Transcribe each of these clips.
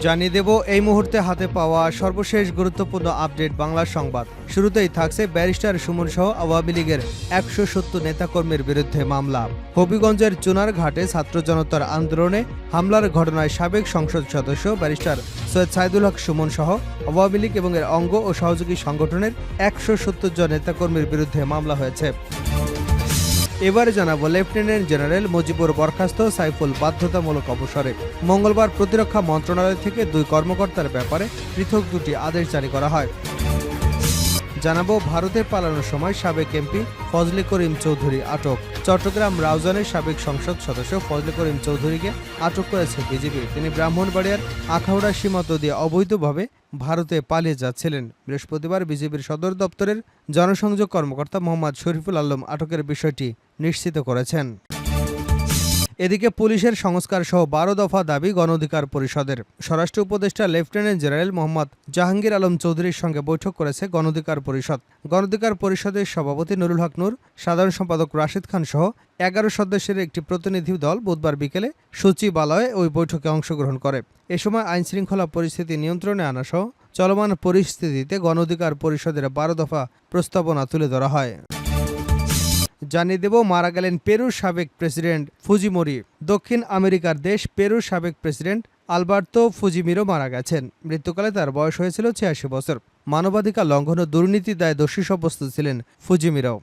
জানিয়ে দেব এই মুহূর্তে হাতে পাওয়া সর্বশেষ গুরুত্বপূর্ণ আপডেট বাংলা সংবাদ। শুরুতেই থাকছে ব্যারিস্টার সুমন সহ আওয়ামী লীগের 170 নেতাকর্মীর বিরুদ্ধে মামলা। হবিগঞ্জের চুনারঘাটে ছাত্র জনতার আন্দোলনে হামলার ঘটনায় সাবেক সংসদ সদস্য ব্যারিস্টার সৈয়দ সাইদুল হক সুমন সহ আওয়ামী লীগ এবং এর অঙ্গ ও সহযোগী সংগঠনের 170 জন নেতাকর্মীর বিরুদ্ধে মামলা হয়েছে। এবারে জানাবো লেফটেন্যান্ট জেনারেল মুজিবুর বরখাস্ত, সাইফুল বাধ্যতামূলক অবসরে। মঙ্গলবার প্রতিরক্ষা মন্ত্রণালয় থেকে দুই কর্মকর্তার ব্যাপারে পৃথক দুটি আদেশ জারি করা হয়। জানাবো ভারতে পালানোর সময় সাবেক এমপি ফজলে করিম চৌধুরী আটক। চট্টগ্রাম রাউজানের সাবেক সংসদ সদস্য ফজলে করিম চৌধুরীকে আটক করেছে বিজেপি। তিনি ব্রাহ্মণবাড়িয়ার আখাউড়া সীমান্ত দিয়ে অবৈধভাবে ভারতে পালিয়ে যাচ্ছিলেন। বৃহস্পতিবার বিজেপির সদর দপ্তরের জনসংযোগ কর্মকর্তা মোহাম্মদ শরীফুল আলম আটকের বিষয়টি নিশ্চিত করেছেন। এদিকে পুলিশের সংস্কার সহ 12 দফা দাবি গণ অধিকার পরিষদের। স্বরাষ্ট্র উপদেষ্টা লেফটেন্যান্ট জেনারেল মোহাম্মদ জাহাঙ্গীর আলম চৌধুরীর সঙ্গে বৈঠক করেছে গণ অধিকার পরিষদ। গণ অধিকার পরিষদের সভাপতি নুরুল হক নূর, সাধারণ সম্পাদক রাশিদ খান সহ 11 সদস্যের একটি প্রতিনিধি দল বুধবার বিকেলে সচিবালয়ে ওই বৈঠকে অংশগ্রহণ করে। এ সময় আইনশৃঙ্খলা পরিস্থিতি নিয়ন্ত্রণে আনা সহ চলমান পরিস্থিতিতে গণ অধিকার পরিষদের 12 দফা প্রস্তাবনা তুলে ধরা হয়। জানিয়ে দেব মারা গেলেন পেরুর সাবেক প্রেসিডেন্ট ফুজিমোরি। দক্ষিণ আমেরিকার দেশ পেরুর সাবেক প্রেসিডেন্ট আলবার্তো ফুজিমিরো মারা গেছেন। মৃত্যুকালে তার বয়স হয়েছিল 86 বছর। মানবাধিকার লঙ্ঘন ও দুর্নীতি দায়ে দোষী সাব্যস্ত ছিলেন ফুজিমিরো।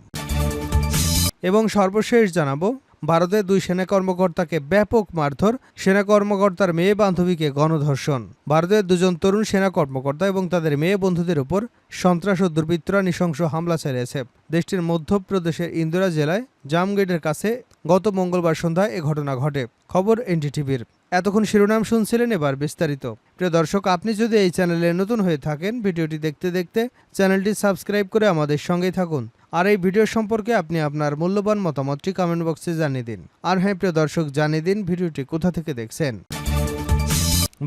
এবং সর্বশেষ জানাবো ভারতের দুই সেনা কর্মকর্তাকে ব্যাপক মারধর, সেনা কর্মকর্তার মেয়ে বান্ধবীকে গণধর্ষণ। ভারতের দুজন তরুণ সেনা কর্মকর্তা এবং তাদের মেয়ে বন্ধুদের উপর সন্ত্রাস ও দুর্বৃত্তরা নৃশংস হামলা চালিয়েছে। দেশটির মধ্যপ্রদেশের ইন্দোরা জেলায় জামগেটের কাছে গত মঙ্গলবার সন্ধ্যায় এ ঘটনা ঘটে। খবর এনডিটিভির। এতক্ষণ শিরোনাম শুনছিলেন, এবার বিস্তারিত। প্রিয় দর্শক, আপনি যদি এই চ্যানেলে নতুন হয়ে থাকেন, ভিডিওটি দেখতে দেখতে চ্যানেলটি সাবস্ক্রাইব করে আমাদের সঙ্গেই থাকুন। আর এই ভিডিও সম্পর্কে আপনি আপনার মূল্যবান মতামতটি কমেন্ট বক্সে জানিয়ে দিন। আর হ্যাঁ প্রিয় দর্শক, জানিয়ে দিন ভিডিওটি কোথা থেকে দেখছেন।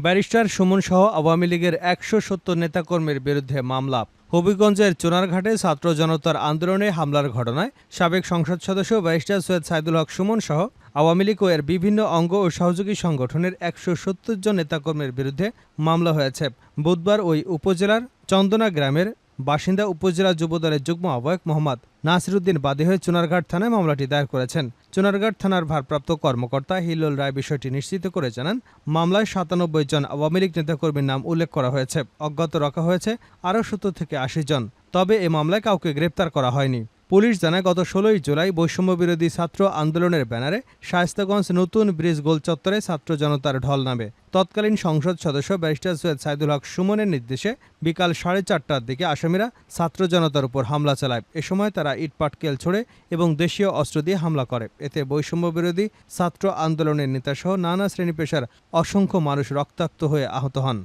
ব্যারিস্টার সুমন সহ আওয়ামী লীগের 170 নেতাকর্মীর বিরুদ্ধে মামলা। হবিগঞ্জের চুনারঘাটে ছাত্র জনতার আন্দোলনে হামলার ঘটনায় সাবেক সংসদ সদস্য ব্যারিস্টার সৈয়দ সাইদুল হক সুমন সহ আওয়ামী লীগ ও এর বিভিন্ন অঙ্গ ও সহযোগী সংগঠনের 170 জন নেতাকর্মীর বিরুদ্ধে মামলা হয়েছে। বুধবার ওই উপজেলার চন্দনা গ্রামের বাসিন্দা উপজেলা যুবদলের যুগ্ম আহ্বায়ক মোহাম্মদ নাসিরউদ্দিন বাদী হয়ে চুনারঘাট থানায় মামলাটি দায়ের করেছেন। চুনারঘাট থানার ভারপ্রাপ্ত কর্মকর্তা হিলোল রায় বিষয়টি নিশ্চিত করে জানান, মামলায় 97 জন আওয়ামী লীগ নেতাকর্মীর নাম উল্লেখ করা হয়েছে। অজ্ঞাত রাখা হয়েছে আরও 70 থেকে 80 জন। তবে এ মামলায় কাউকে গ্রেপ্তার করা হয়নি। পুলিশ জানায়, গত 16 জুলাই বৈষম্যবিরোধী ছাত্র আন্দোলনের ব্যানারে শায়েস্তাগঞ্জ নতুন ব্রিজ গোল চত্বরে ছাত্র জনতার ঢল নামে। তৎকালীন সংসদ সদস্য ব্যারিস্টার সৈয়দ সাইদুল হক সুমনের নির্দেশে বিকাল 4:30টার দিকে আসামিরা ছাত্র জনতার উপর হামলা চালায়। এ সময় তারা ইটপাটকেল ছোড়ে এবং দেশীয় অস্ত্র দিয়ে হামলা করে। এতে বৈষম্যবিরোধী ছাত্র আন্দোলনের নেতাসহ নানা শ্রেণী পেশার অসংখ্য মানুষ রক্তাক্ত হয়ে আহত হন।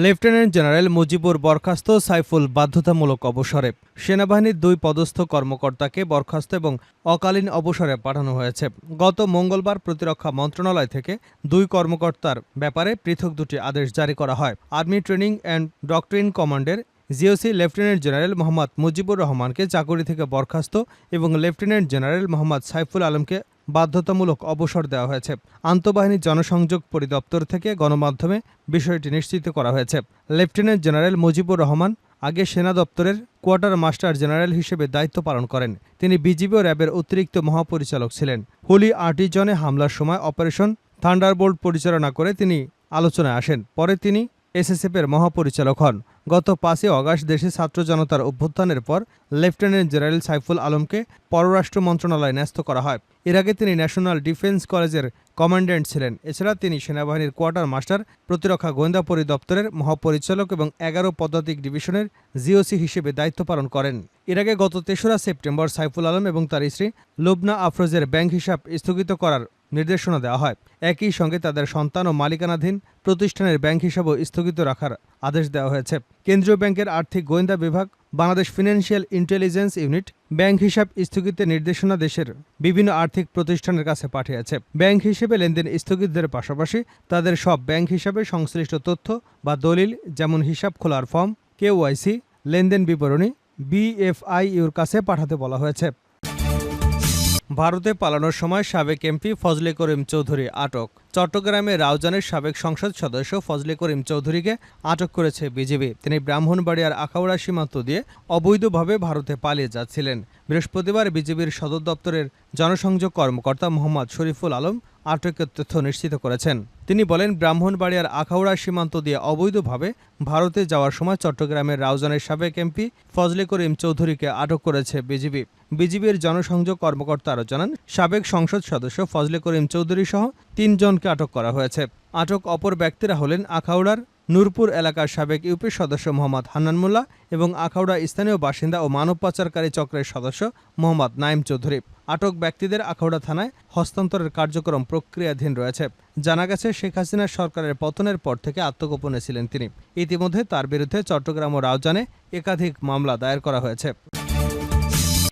লেফটেন্যান্ট জেনারেল মুজিবুর বরখাস্ত, সাইফুল বাধ্যতামূলক অবসরে। সেনাবাহিনীর দুই পদস্থ কর্মকর্তাকে বরখাস্ত এবং অকালীন অবসরে পাঠানো হয়েছে। গত মঙ্গলবার প্রতিরক্ষা মন্ত্রণালয় থেকে দুই কর্মকর্তার ব্যাপারে পৃথক দুটি আদেশ জারি করা হয়। আর্মি ট্রেনিং অ্যান্ড ডক্ট্রিন কমান্ডের GOC lieutenant general Mohammad Mujibur রহমানকে চাকরি থেকে বরখাস্ত এবং লেফটেন্যান্ট জেনারেল মোহাম্মদ সাইফুল আলমকে বাধ্যতামূলক অবসর দেওয়া হয়েছে। আন্তঃবাহিনী জনসংযোগ পরিদপ্তর থেকে গণমাধ্যমে বিষয়টি নিশ্চিত করা হয়েছে। লেফটেন্যান্ট জেনারেল মুজিবুর রহমান আগে সেনা দপ্তরের কোয়ার্টার মাস্টার জেনারেল হিসেবে দায়িত্ব পালন করেন। তিনি বিজিবি ও র্যাবের অতিরিক্ত মহাপরিচালক ছিলেন। হুলি আর্টিজনে হামলার সময় অপারেশন থান্ডারবোল্ট পরিচালনা করে তিনি আলোচনায় আসেন। পরে তিনি এসএসএফের মহাপরিচালক হন। গত 5 আগস্ট দেশে ছাত্র জনতার অভ্যুত্থানের পর লেফটেন্যান্ট জেনারেল সাইফুল আলমকে পররাষ্ট্র মন্ত্রণালয়ে ন্যস্ত করা হয়। এর আগে তিনি ন্যাশনাল ডিফেন্স কলেজের কমান্ড্যান্ট ছিলেন। এছাড়া তিনি সেনাবাহিনীর কোয়ার্টার মাস্টার, প্রতিরক্ষা গোয়েন্দা পরিদপ্তরের মহাপরিচালক এবং 11 পদাতিক ডিভিশনের জিওসি হিসেবে দায়িত্ব পালন করেন। এর আগে গত 3রা সেপ্টেম্বর সাইফুল আলম এবং তার স্ত্রী লুবনা আফরোজের ব্যাংক হিসাব স্থগিত করার নির্দেশনা দেওয়া হয়। একই সঙ্গে তাদের সন্তান ও মালিকানাধীন প্রতিষ্ঠানের ব্যাংক হিসাবও স্থগিত রাখার আদেশ দেওয়া হয়েছে। কেন্দ্রীয় ব্যাংকের আর্থিক গোয়েন্দা বিভাগ, Bangladesh financial intelligence unit bank হিসাব স্থগিতের নির্দেশনা দেশের বিভিন্ন আর্থিক প্রতিষ্ঠানের কাছে পাঠিয়েছে। ব্যাংক হিসেবে লেনদেন স্থগিতের পাশাপাশি তাদের সব ব্যাংক হিসাবে সংশ্লিষ্ট তথ্য বা দলিল, যেমন হিসাব খোলার ফর্ম, কেওয়াইসি, লেনদেন বিবরণী বিএফআইইউর কাছে পাঠাতে বলা হয়েছে। ভারতে পালানোর সময় সাবেক এমপি ফজলে করিম চৌধুরী আটক। চট্টগ্রামের রাউজানের সাবেক সংসদ সদস্য ফজলে করিম চৌধুরীকে আটক করেছে বিজিবি। তিনি ব্রাহ্মণবাড়িয়ার আখাউড়া সীমান্ত দিয়ে অবৈধভাবে ভারতে পালিয়ে যাচ্ছিলেন। বৃহস্পতিবার বিজিবির সদর দপ্তরের জনসংযোগ কর্মকর্তা মোহাম্মদ শরীফুল আলম আটকের তথ্য নিশ্চিত করেছেন। তিনি বলেন, ব্রাহ্মণবাড়িয়ার আখাউড়া সীমান্ত দিয়ে অবৈধভাবে ভারতে যাওয়ার সময় চট্টগ্রামের রাউজানের সাবেক এমপি ফজলে করিম চৌধুরীকে আটক করেছে বিজিবি। বিজিবির জনসংযোগ কর্মকর্তা আরও জানান, সাবেক সংসদ সদস্য ফজলে করিম চৌধুরী সহ ৩ জনকে আটক করা হয়েছে। আটক অপর ব্যক্তিরা হলেন আখাউড়ার নূরপুর এলাকার সাবেক ইউপি সদস্য মোহাম্মদ হান্নান মোল্লা এবং আখাউড়া স্থানীয় বাসিন্দা ও মানব পাচারকারী চক্রের সদস্য মোহাম্মদ নাইম চৌধুরী। আটক ব্যক্তিদের আখাউড়া থানায় হস্তান্তরের কার্যক্রম প্রক্রিয়াধীন রয়েছে। জানা গেছে, শেখ হাসিনা সরকারের পতনের পর থেকে আত্মগোপনে ছিলেন তিনি। ইতিমধ্যে তার বিরুদ্ধে চট্টগ্রাম ও রাউজানে একাধিক মামলা দায়ের করা হয়েছে।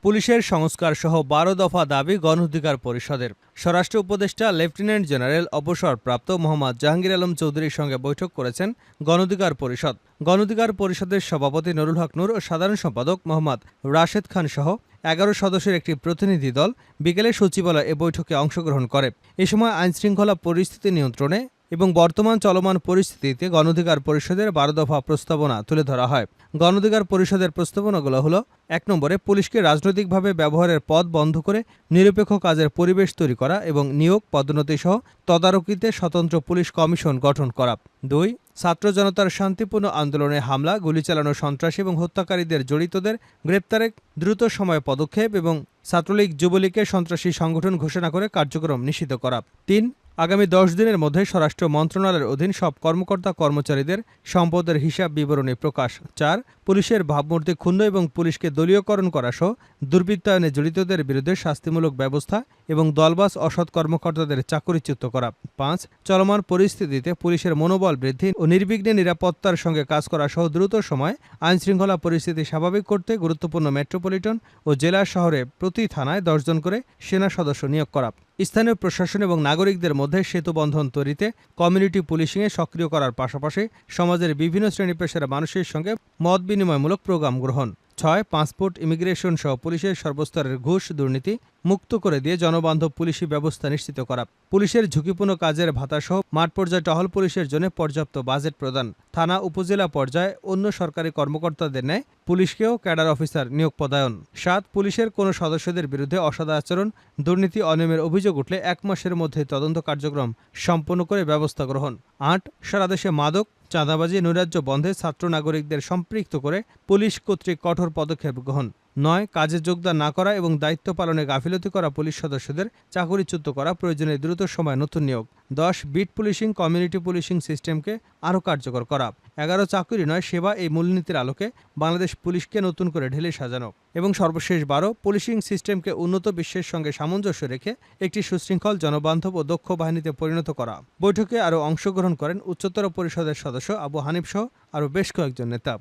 পুলিশের সংস্কার সহ ১২ দফা দাবি গণ অধিকার পরিষদের। স্বরাষ্ট্র উপদেষ্টা লেফটেন্যান্ট জেনারেল অবসরপ্রাপ্ত মোহাম্মদ জাহাঙ্গীর আলম চৌধুরীর সঙ্গে বৈঠক করেছেন গণ অধিকার পরিষদ। গণ অধিকার পরিষদের সভাপতি নুরুল হক নূর ও সাধারণ সম্পাদক মোহাম্মদ রাশেদ খান সহ ১১ সদস্যের একটি প্রতিনিধি দল বিকেলে সচিবালয়ে এ বৈঠকে অংশগ্রহণ করে। এ সময় আইনশৃঙ্খলা পরিস্থিতি নিয়ন্ত্রণে এবং বর্তমান চলমান পরিস্থিতিতে গণ অধিকার পরিষদের ১২ দফা প্রস্তাবনা তুলে ধরা হয়। গণ অধিকার পরিষদের প্রস্তাবনাগুলো হলো: ১ নম্বরে, পুলিশকে রাজনৈতিকভাবে ব্যবহারের পথ বন্ধ করে নিরপেক্ষ কাজের পরিবেশ তৈরি করা এবং নিয়োগ, পদোন্নতি সহ তদারকিতে স্বতন্ত্র পুলিশ কমিশন গঠন করা। ২. ছাত্র জনতার শান্তিপূর্ণ আন্দোলনে হামলা, গুলি চালানো, সন্ত্রাসী এবং হত্যাকারীদের জড়িতদের গ্রেপ্তারে দ্রুত সময়ে পদক্ষেপ এবং ছাত্রলীগ যুবলীগকে সন্ত্রাসী সংগঠন ঘোষণা করে কার্যক্রম নিষিদ্ধ করা। ৩. আগামী ১০ দিনের মধ্যে স্বরাষ্ট্র মন্ত্রণালয়ের অধীন সব কর্মকর্তা কর্মচারীদের সম্পদের হিসাব বিবরণী প্রকাশ। ৪. পুলিশের ভাবমূর্তি ক্ষুণ্ণ এবং পুলিশকে দলীয়করণ করা সহ দুর্বৃত্তায়নে জড়িতদের বিরুদ্ধে শাস্তিমূলক ব্যবস্থা এবং দলবাজ অসৎ কর্মকর্তাদের চাকরিচ্যুত করা। ৫. চলমান পরিস্থিতিতে পুলিশের মনোবল বৃদ্ধি ও নির্বিঘ্নে নিরাপত্তার সঙ্গে কাজ করা সহ দ্রুত সময়ে আইনশৃঙ্খলা পরিস্থিতি স্বাভাবিক করতে গুরুত্বপূর্ণ মেট্রোপলিটন ও জেলা শহরে প্রতি থানায় ১০ জন করে সেনা সদস্য নিয়োগ করা। স্থানীয় প্রশাসন এবং নাগরিকদের মধ্যে সেতুবন্ধন তৈরিতে কমিউনিটি পুলিশিংয়ে সক্রিয় করার পাশাপাশি সমাজের বিভিন্ন শ্রেণী পেশার মানুষের সঙ্গে মত বিনিময়মূলক প্রোগ্রাম গ্রহণ। ৬. পাসপোর্ট, ইমিগ্রেশন সহ পুলিশের সর্বস্তরের ঘুষ দুর্নীতি মুক্ত করে দিয়ে জনবান্ধব পুলিশি ব্যবস্থা নিশ্চিত করা। পুলিশের ঝুঁকিপূর্ণ কাজের ভাতাসহ মাঠ পর্যায়ে টহল পুলিশের জন্য পর্যাপ্ত বাজেট প্রদান। থানা উপজেলা পর্যায়ে অন্য সরকারি কর্মকর্তাদের ন্যায় পুলিশকেও ক্যাডার অফিসার নিয়োগ পদায়ন। ৭. পুলিশের কোনো সদস্যদের বিরুদ্ধে অসদাচরণ, দুর্নীতি, অনিয়মের অভিযোগ উঠলে ১ মাসের মধ্যে তদন্ত কার্যক্রম সম্পন্ন করে ব্যবস্থা গ্রহণ। ৮. সারা দেশে মাদক, চাঁদাবাজি, নৈরাজ্য বন্ধে ছাত্র নাগরিকদের সম্পৃক্ত করে পুলিশ কর্তৃক কঠোর পদক্ষেপ গ্রহণ। ৯. কাজে যোগদান না করা এবং দায়িত্ব পালনে গাফিলতি করা পুলিশ সদস্যদের চাকরিচ্যুত করা, প্রয়োজনে দ্রুত সময় নতুন নিয়োগ। ১০. বিট পুলিশিং, কমিউনিটি পুলিশিং সিস্টেমকে আরও কার্যকর করা। ১১. চাকরি নয় সেবা, এই মূলনীতির আলোকে বাংলাদেশ পুলিশকে নতুন করে ঢেলে সাজানো। এবং সর্বশেষ ১২. পুলিশিং সিস্টেমকে উন্নত বিশ্বের সঙ্গে সামঞ্জস্য রেখে একটি সুশৃঙ্খল, জনবান্ধব ও দক্ষ বাহিনীতে পরিণত করা। বৈঠকে আরও অংশগ্রহণ করেন উচ্চতর পরিষদের সদস্য আবু হানিফ সহ আরও বেশ কয়েকজন নেতা।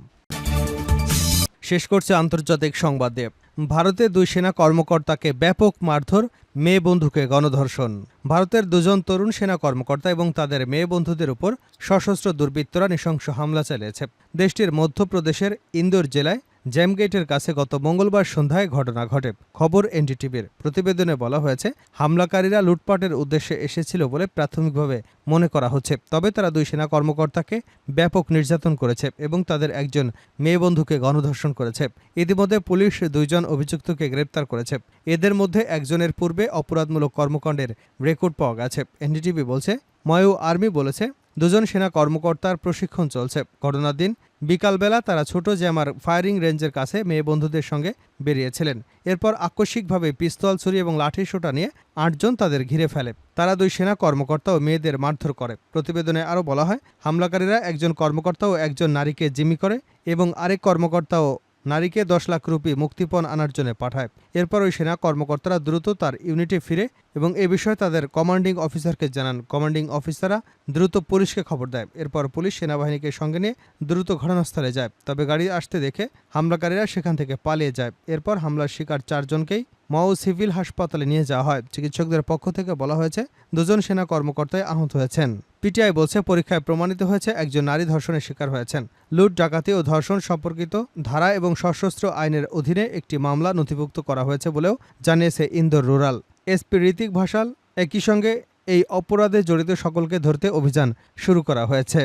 শেষ করছে আন্তর্জাতিক সংবাদে। ভারতে ২ সেনা কর্মকর্তাকে ব্যাপক মারধর, মেয়ে বন্ধুকে গণধর্ষণ। ভারতের ২ জন তরুণ সেনা কর্মকর্তা এবং তাদের মেয়ে বন্ধুদের উপর সশস্ত্র দুর্বৃত্তরা নৃশংস হামলা চালিয়েছে। দেশটির মধ্যপ্রদেশের ইন্দোর জেলায় জ্যামগেটের কাছে গত মঙ্গলবার সন্ধ্যায় ঘটনা ঘটে। খবর এনডিটিভির। প্রতিবেদনে বলা হয়েছে, হামলাকারীরা লুটপাটের উদ্দেশ্যে এসেছিল বলে প্রাথমিকভাবে মনে করা হচ্ছে। তবে তারা ২ সেনা কর্মকর্তাকে ব্যাপক নির্যাতন করেছে এবং তাদের একজন মেয়ে বন্ধুকে গণধর্ষণ করেছে। ইতিমধ্যে পুলিশ ২ জন অভিযুক্তকে গ্রেপ্তার করেছে। এদের মধ্যে একজনের পূর্বে অপরাধমূলক কর্মকাণ্ডের রেকর্ড পাওয়া গেছে। এনডিটিভি বলছে, ময়ূ আর্মি বলেছে, ২ জন সেনা কর্মকর্তার প্রশিক্ষণ চলছে। ঘটনার দিন বিকালবেলা তারা ছোট জ্যামার ফায়ারিং রেঞ্জের কাছে মেয়ে বন্ধুদের সঙ্গে বেরিয়েছিলেন। এরপর আকস্মিকভাবে পিস্তল, ছুরি এবং লাঠি সোঁটা নিয়ে ৮ জন তাদের ঘিরে ফেলে। তারা ২ সেনা কর্মকর্তা ও মেয়েদের মারধর করে। প্রতিবেদনে আরও বলা হয়, হামলাকারীরা একজন কর্মকর্তা ও একজন নারীকে জিম্মি করে এবং আরেক কর্মকর্তা ও নারীকে ১০ লাখ রুপি মুক্তিপণ আনার জন্য পাঠায়। এরপর ওই সেনা কর্মকর্তারা দ্রুত তার ইউনিটে ফিরে এবং এ বিষয়ে তাদের কমান্ডিং অফিসারকে জানান। কমান্ডিং অফিসাররা দ্রুত পুলিশকে খবর দেয়। এরপর পুলিশ সেনাবাহিনীকে সঙ্গে নিয়ে দ্রুত ঘটনাস্থলে যায়। তবে গাড়ি আসতে দেখে হামলাকারীরা সেখান থেকে পালিয়ে যায়। এরপর হামলার শিকার ৪ জনকেই মাও সিভিল হাসপাতালে নিয়ে যাওয়া হয়। চিকিৎসকদের পক্ষ থেকে বলা হয়েছে, ২ জন সেনা কর্মকর্তাই আহত হয়েছেন। পিটিআই বলছে, পরীক্ষায় প্রমাণিত হয়েছে একজন নারী ধর্ষণের শিকার হয়েছেন। লুট, ডাকাতি ও ধর্ষণ সম্পর্কিত ধারা এবং সশস্ত্র আইনের অধীনে একটি মামলা নথিভুক্ত করা হয়েছে বলেও জানিয়েছে ইন্দোর রুরাল এসপি ঋতিক ভাসাল। একই সঙ্গে এই অপরাধে জড়িত সকলকে ধরতে অভিযান শুরু করা হয়েছে।